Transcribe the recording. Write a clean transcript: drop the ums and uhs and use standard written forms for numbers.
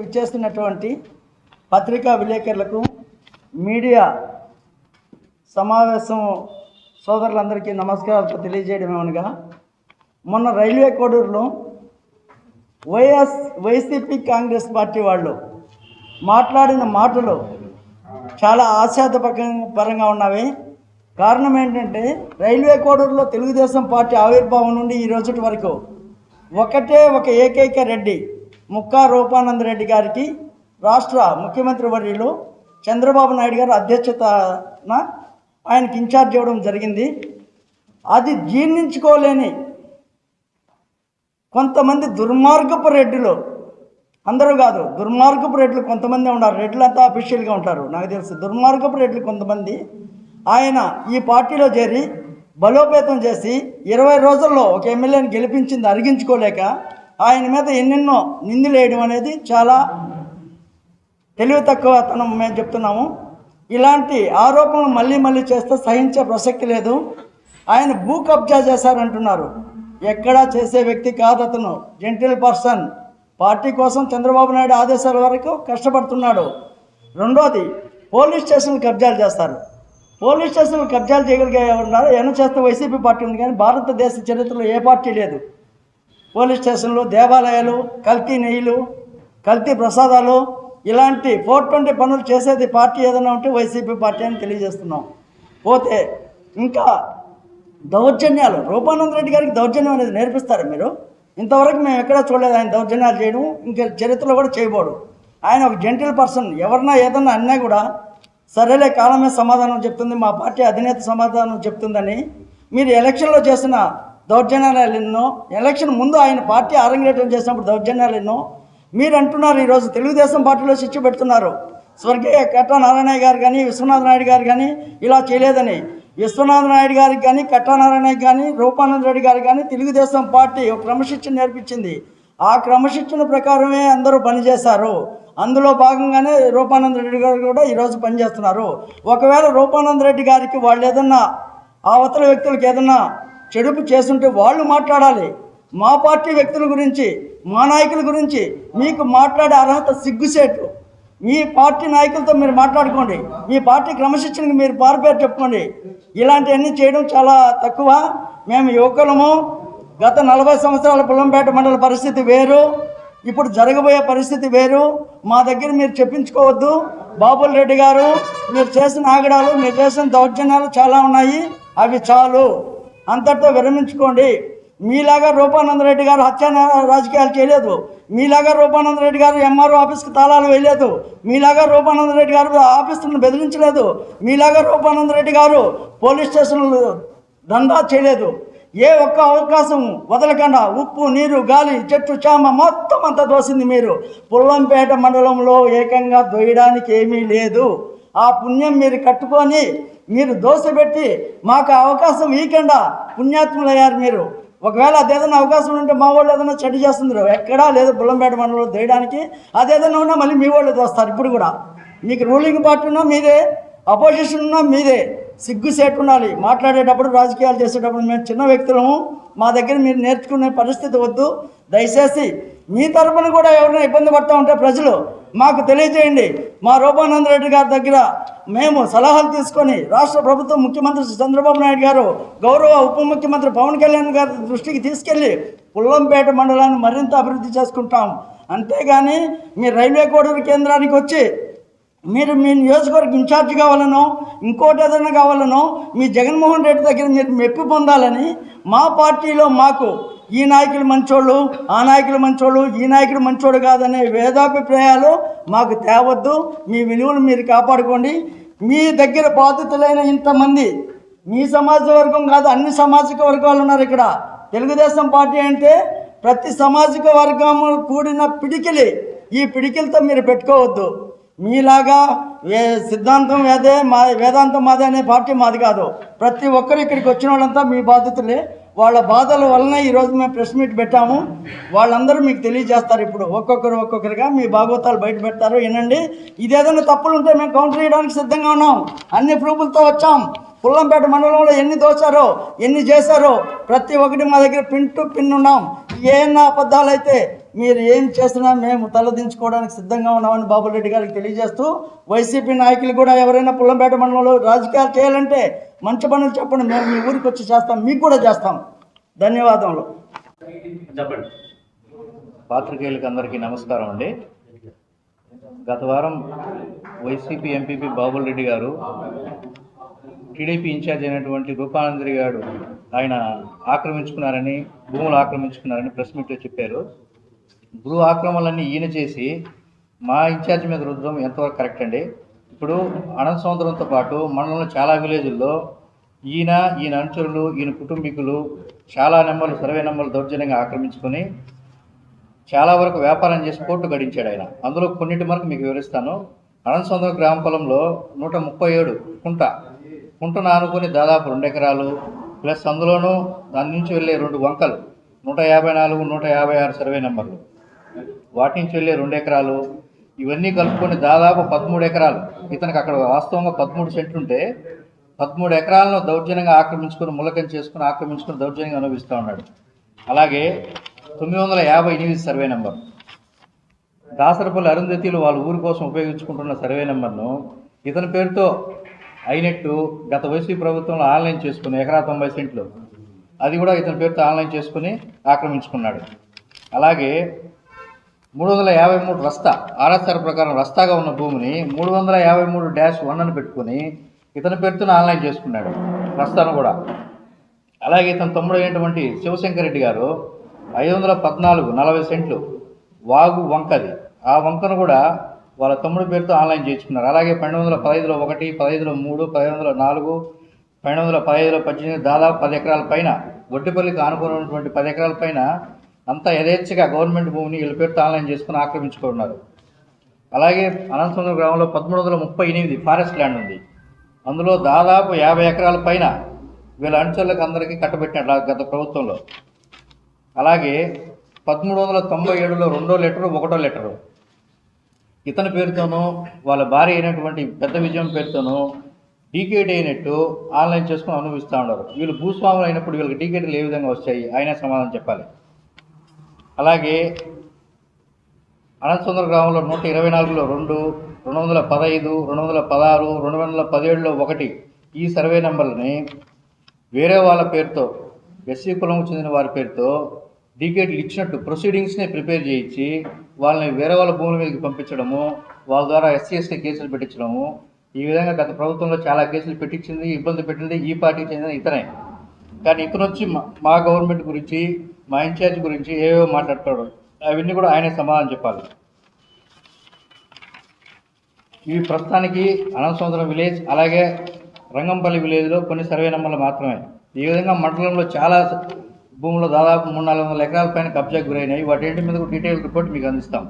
ఇచ్చేస్తున్నటువంటి పత్రికా విలేకరులకు మీడియా సమావేశం సోదరులందరికీ నమస్కారాలు తెలియజేయడమేమనగా, మొన్న రైల్వే కోడూరులో వైసీపీ కాంగ్రెస్ పార్టీ వాళ్ళు మాట్లాడిన మాటలు చాలా ఆశాదపరంగా ఉన్నవి. కారణం ఏంటంటే, రైల్వే కోడూరులో తెలుగుదేశం పార్టీ ఆవిర్భావం నుండి ఈ రోజు వరకు ఒక ఏకైక రెడ్డి ముక్కా రూపానంద రెడ్డి గారికి రాష్ట్ర ముఖ్యమంత్రి వర్యులు చంద్రబాబు నాయుడు గారు అధ్యక్షతన ఆయనకి ఇన్ఛార్జ్ ఇవ్వడం జరిగింది. అది జీర్ణించుకోలేని కొంతమంది దుర్మార్గపు రెడ్డిలు, అందరూ కాదు, దుర్మార్గపు రెడ్లు కొంతమంది ఉన్నారు. రెడ్లంతా అఫీషియల్గా ఉంటారు, నాకు తెలుసు. దుర్మార్గపు రెడ్లు కొంతమంది ఆయన ఈ పార్టీలో చేరి బలోపేతం చేసి 20 రోజుల్లో ఒక ఎమ్మెల్యేని గెలిపించింది అరిగించుకోలేక ఆయన మీద ఎన్నెన్నో నిందలు వేయడం అనేది చాలా తెలివి తక్కువతనం మేము చెప్తున్నాము. ఇలాంటి ఆరోపణలు మళ్ళీ చేస్తే సహించే ప్రసక్తి లేదు. ఆయన భూ కబ్జా చేశారంటున్నారు. ఎక్కడా చేసే వ్యక్తి కాదు అతను. Gentle person. పార్టీ కోసం చంద్రబాబు నాయుడు ఆదేశాల వరకు కష్టపడుతున్నాడు. రెండోది, పోలీస్ స్టేషన్లు కబ్జాలు చేస్తారు. పోలీస్ స్టేషన్లు కబ్జాలు చేయగలిగే ఉన్నారు. ఏమైనా చేస్తే వైసీపీ పార్టీ ఉంది, కానీ భారతదేశ చరిత్రలో ఏ పార్టీ లేదు. పోలీస్ స్టేషన్లు, దేవాలయాలు, కల్తీ నెయ్యిలు, కల్తీ ప్రసాదాలు, ఇలాంటి 420 పనులు చేసేది పార్టీ ఏదైనా ఉంటే వైసీపీ పార్టీ అని తెలియజేస్తున్నాం. పోతే ఇంకా దౌర్జన్యాలు, రూపానంద రెడ్డి గారికి దౌర్జన్యం అనేది నేర్పిస్తారు మీరు? ఇంతవరకు మేము ఎక్కడా చూడలేదు ఆయన దౌర్జన్యాలు చేయడం, ఇంకా చరిత్రలో కూడా చేయబోడు. ఆయన ఒక జెంటిల్ పర్సన్. ఎవరన్నా ఏదన్నా అన్నా కూడా సరేలే, కాలమే సమాధానం చెప్తుంది, మా పార్టీ అధినేత సమాధానం చెప్తుందని మీరు ఎలక్షన్లో చేసిన దౌర్జన్యాలు ఎన్నో, ఎలక్షన్ ముందు ఆయన పార్టీ ఆరంగేటం చేసినప్పుడు దౌర్జన్యాలు ఎన్నో మీరు అంటున్నారు. ఈరోజు తెలుగుదేశం పార్టీలో శిక్ష పెడుతున్నారు. స్వర్గీయ కట్టా నారాయణ గారు కానీ, విశ్వనాథ నాయుడు గారు కానీ ఇలా చేయలేదని. విశ్వనాథ నాయుడు గారికి కానీ, కట్టా నారాయణ కానీ, రూపానంద రెడ్డి గారు కానీ తెలుగుదేశం పార్టీ ఒక క్రమశిక్షణ నేర్పించింది. ఆ క్రమశిక్షణ ప్రకారమే అందరూ పనిచేశారు. అందులో భాగంగానే రూపానంద రెడ్డి గారు కూడా ఈరోజు పనిచేస్తున్నారు. ఒకవేళ రూపానంద రెడ్డి గారికి వాళ్ళు ఏదన్నా అవతల వ్యక్తులకు ఏదన్నా చెడుపు చేస్తుంటే వాళ్ళు మాట్లాడాలి. మా పార్టీ వ్యక్తుల గురించి, మా నాయకుల గురించి మీకు మాట్లాడే అర్హత సిగ్గుసేటు. మీ పార్టీ నాయకులతో మీరు మాట్లాడుకోండి. మీ పార్టీ క్రమశిక్షణకి మీరు పారిపేరు చెప్పుకోండి. ఇలాంటివన్నీ చేయడం చాలా తక్కువ. మేము యువకులము. గత 40 సంవత్సరాల పుల్లంపేట మండల పరిస్థితి వేరు, ఇప్పుడు జరగబోయే పరిస్థితి వేరు. మా దగ్గర మీరు చెప్పించుకోవద్దు. బాబుల్ రెడ్డి గారు, మీరు చేసిన ఆగడాలు, మీరు చేసిన దౌర్జన్యాలు చాలా ఉన్నాయి. అవి చాలు, అంతటితో విరమించుకోండి. మీలాగా రూపానంద రెడ్డి గారు హత్యా రాజకీయాలు చేయలేదు. మీలాగా రూపానంద రెడ్డి గారు ఎంఆర్ఓ ఆఫీస్కి తాళాలు వేయలేదు. మీలాగా రూపానంద రెడ్డి గారు ఆఫీసులను బెదిరించలేదు. మీలాగా రూపానంద రెడ్డి గారు పోలీస్ స్టేషన్లు దందా చేయలేదు. ఏ ఒక్క అవకాశం వదలకుండా ఉప్పు, నీరు, గాలి, చెట్టు, చామ మొత్తం అంతా దోసింది మీరు. పుల్లంపేట మండలంలో ఏకంగా దోయడానికి ఏమీ లేదు. ఆ పుణ్యం మీరు కట్టుకొని మీరు దోశపెట్టి మాకు అవకాశం ఈకుండా పుణ్యాత్ములయ్యారు మీరు. ఒకవేళ అదేదైనా అవకాశం ఉంటే మా వాళ్ళు ఏదైనా చెడు చేస్తుండ్రు. ఎక్కడా లేదు పుల్లంపేట మండలంలో దోయడానికి. అదేదైనా ఉన్నా మళ్ళీ మీ వాళ్ళు దోస్తారు. ఇప్పుడు కూడా మీకు రూలింగ్ పార్టీ ఉన్నా మీదే, అపోజిషన్ ఉన్నా మీదే. సిగ్గుసేటు ఉండాలి మాట్లాడేటప్పుడు, రాజకీయాలు చేసేటప్పుడు. మేము చిన్న వ్యక్తులము, మా దగ్గర మీరు నేర్చుకునే పరిస్థితి వద్దు. దయచేసి మీ తరఫున కూడా ఎవరైనా ఇబ్బంది పడుతూ ఉంటే ప్రజలు మాకు తెలియజేయండి. మా రూపానంద రెడ్డి గారి దగ్గర మేము సలహాలు తీసుకొని రాష్ట్ర ప్రభుత్వం, ముఖ్యమంత్రి చంద్రబాబు నాయుడు గారు, గౌరవ ఉప ముఖ్యమంత్రి పవన్ కళ్యాణ్ గారి దృష్టికి తీసుకెళ్ళి పుల్లంపేట మండలాన్ని మరింత అభివృద్ధి చేసుకుంటాం. అంతేగాని మీ రైల్వే కోడూరు కేంద్రానికి వచ్చి మీరు మీ నియోజకవర్గ ఇన్ఛార్జ్ కావాలనో, ఇంకోటి ఏదైనా కావాలనో, మీ జగన్మోహన్ రెడ్డి దగ్గర మీరు మెప్పి పొందాలని మా పార్టీలో మాకు ఈ నాయకులు మంచోళ్ళు, ఆ నాయకులు మంచోళ్ళు, ఈ నాయకుడు మంచోడు కాదనే వేదాభిప్రాయాలు మాకు తేవద్దు. మీ విలువలు మీరు కాపాడుకోండి. మీ దగ్గర బాధితులైన ఇంతమంది మీ సమాజ వర్గం కాదు, అన్ని సామాజిక వర్గాలు ఉన్నారు ఇక్కడ. తెలుగుదేశం పార్టీ అంటే ప్రతి సామాజిక వర్గము కూడిన పిడికిలి. ఈ పిడికిలతో మీరు పెట్టుకోవద్దు. మీలాగా సిద్ధాంతం వేదాంతం మాదే అనే పార్టీ మాది కాదు. ప్రతి ఒక్కరు ఇక్కడికి వచ్చిన వాళ్ళంతా మీ బాధితులే. వాళ్ళ బాధల వలన ఈరోజు మేము ప్రెస్ మీట్ పెట్టాము. వాళ్ళందరూ మీకు తెలియజేస్తారు. ఇప్పుడు ఒక్కొక్కరుగా మీ భాగవతాలు బయట పెడతారు, వినండి. ఇదేదైనా తప్పులు ఉంటే మేము కౌంటర్ చేయడానికి సిద్ధంగా ఉన్నాం. అన్ని ప్రూఫ్లతో వచ్చాం. పుల్లంపేట మండలంలో ఎన్ని దోచారో, ఎన్ని చేశారో ప్రతి ఒక్కటి మా దగ్గర పిన్ టు పిన్ ఉన్నాం. ఏమన్నా అబద్ధాలు అయితే మీరు ఏం చేసినా మేము తలదించుకోవడానికి సిద్ధంగా ఉన్నామని బాబురెడ్డి గారికి తెలియజేస్తూ, వైసీపీ నాయకులు కూడా ఎవరైనా పుల్లంపేట మండలంలో రాజకీయాలు చేయాలంటే మంచి పనులు చెప్పండి, మేము మీ ఊరికి వచ్చి చేస్తాం, మీకు కూడా చేస్తాం. ధన్యవాదములు. చెప్పండి. పాత్రికేయులకు అందరికీ నమస్కారం అండి. గత వారం వైసీపీ ఎంపీపీ బాబురెడ్డి గారు టీడీపీ ఇన్ఛార్జ్ అయినటువంటి రూపానందరి గారు ఆయన ఆక్రమించుకున్నారని, భూములు ఆక్రమించుకున్నారని ప్రెస్ మీట్లో చెప్పారు. భూ ఆక్రమణలన్నీ ఈయన చేసి మా ఇన్ఛార్జ్ మీద రుద్దడం ఎంతవరకు కరెక్ట్ అండి? ఇప్పుడు అనంత సముద్రంతో పాటు మండలంలో చాలా విలేజుల్లో ఈయన అనుచరులు, ఈయన కుటుంబీకులు చాలా నెంబర్లు, సర్వే నెంబర్లు దౌర్జన్యంగా ఆక్రమించుకొని చాలా వరకు వ్యాపారం చేసి కోర్టు గడించాడు ఆయన. అందులో కొన్నిటి వరకు మీకు వివరిస్తాను. అనంత సముద్రం గ్రామ పొలంలో 137 కుంటను ఆనుకొని దాదాపు 2 ఎకరాలు ప్లస్ అందులోనూ దాని నుంచి వెళ్ళే 2 వంకలు 154, 156 సర్వే నెంబర్లు, వాటి నుంచి వెళ్ళే 2 ఎకరాలు, ఇవన్నీ కలుపుకొని దాదాపు 13 ఎకరాలు. ఇతనికి అక్కడ వాస్తవంగా 13 సెంట్లు ఉంటే 13 ఎకరాలను దౌర్జన్యంగా ఆక్రమించుకొని ఆక్రమించుకొని దౌర్జన్యంగా అనుభవిస్తూ ఉన్నాడు. అలాగే 958 సర్వే నెంబర్ దాసరపల్లి అరుంధతిలు వాళ్ళ ఊరి కోసం ఉపయోగించుకుంటున్న సర్వే నెంబర్ను ఇతని పేరుతో అయినట్టు గత వైసీపీ ప్రభుత్వంలో ఆన్లైన్ చేసుకుని ఎకరా 90 సెంట్లు అది కూడా ఇతని పేరుతో ఆన్లైన్ చేసుకుని ఆక్రమించుకున్నాడు. అలాగే 353 రస్తా ఆర్ఎస్ఆర్ ప్రకారం రస్తాగా ఉన్న భూమిని 353-1 అని పెట్టుకుని ఇతని పేరుతో ఆన్లైన్ చేసుకున్నాడు రస్తాను కూడా. అలాగే ఇతని తమ్ముడు అయినటువంటి శివశంకర్ రెడ్డి గారు 514 40 సెంట్లు వాగు వంకది, ఆ వంకను కూడా వాళ్ళ తమ్ముడి పేరుతో ఆన్లైన్ చేయించుకున్నారు. అలాగే 1215లో 1, 15లో 3, 1504, 1215లో 18 దాదాపు 10 ఎకరాల పైన ఒడ్డిపల్లికి ఆనుకున్నటువంటి 10 ఎకరాల పైన అంతా యథేచ్ఛగా గవర్నమెంట్ భూమిని వీళ్ళ పేరుతో ఆన్లైన్ చేసుకుని ఆక్రమించుకున్నారు. అలాగే అనంతపురం గ్రామంలో 1338 ఫారెస్ట్ ల్యాండ్ ఉంది. అందులో దాదాపు 50 ఎకరాల పైన వీళ్ళ అనుచరులకు అందరికీ కట్టబెట్టినాడు గత ప్రభుత్వంలో. అలాగే 1397లో 2వ లెటరు 1వ లెటరు ఇతని పేరుతోనూ వాళ్ళ భార్య అయినటువంటి పెద్ద విజయం పేరుతోనూ డీకేటీ అయినట్టు ఆన్లైన్ చేసుకుని అనుభవిస్తూ ఉన్నారు. వీళ్ళు భూస్వాములు అయినప్పుడు వీళ్ళకి డీకేటీలు ఏ విధంగా వచ్చాయి ఆయనే సమాధానం చెప్పాలి. అలాగే అనంతసుందర గ్రామంలో 124లో 2, 215, 216, 217లో 1 ఈ సర్వే నెంబర్లని వేరే వాళ్ళ పేరుతో ఎస్సీ కులం చెందిన వారి పేరుతో డీకేటీలు ఇచ్చినట్టు ప్రొసీడింగ్స్ని ప్రిపేర్ చేయించి వాళ్ళని వేరే వాళ్ళ భూముల మీదకి పంపించడము, వాళ్ళ ద్వారా ఎస్సీ కేసులు పెట్టించడము, ఈ విధంగా గత ప్రభుత్వంలో చాలా కేసులు పెట్టించింది, ఇబ్బంది పెట్టింది ఈ పార్టీకి చెందిన ఇతనే. కానీ ఇతను వచ్చి మా గవర్నమెంట్ గురించి, మా ఇన్ఛార్జ్ గురించి ఏవేవో మాట్లాడతాడు, అవన్నీ కూడా ఆయనే సమాధానం చెప్పాలి. ఇవి ప్రస్తుతానికి అనంతసముద్రం విలేజ్ అలాగే రంగంపల్లి విలేజ్లో కొన్ని సర్వే నెంబర్లు మాత్రమే. ఈ విధంగా మండలంలో చాలా భూములు దాదాపు 300-400 ఎకరాల పైన కబ్జాకు గురైనాయి. వాటి మీద డీటెయిల్ రిపోర్ట్ మీకు అందిస్తాం.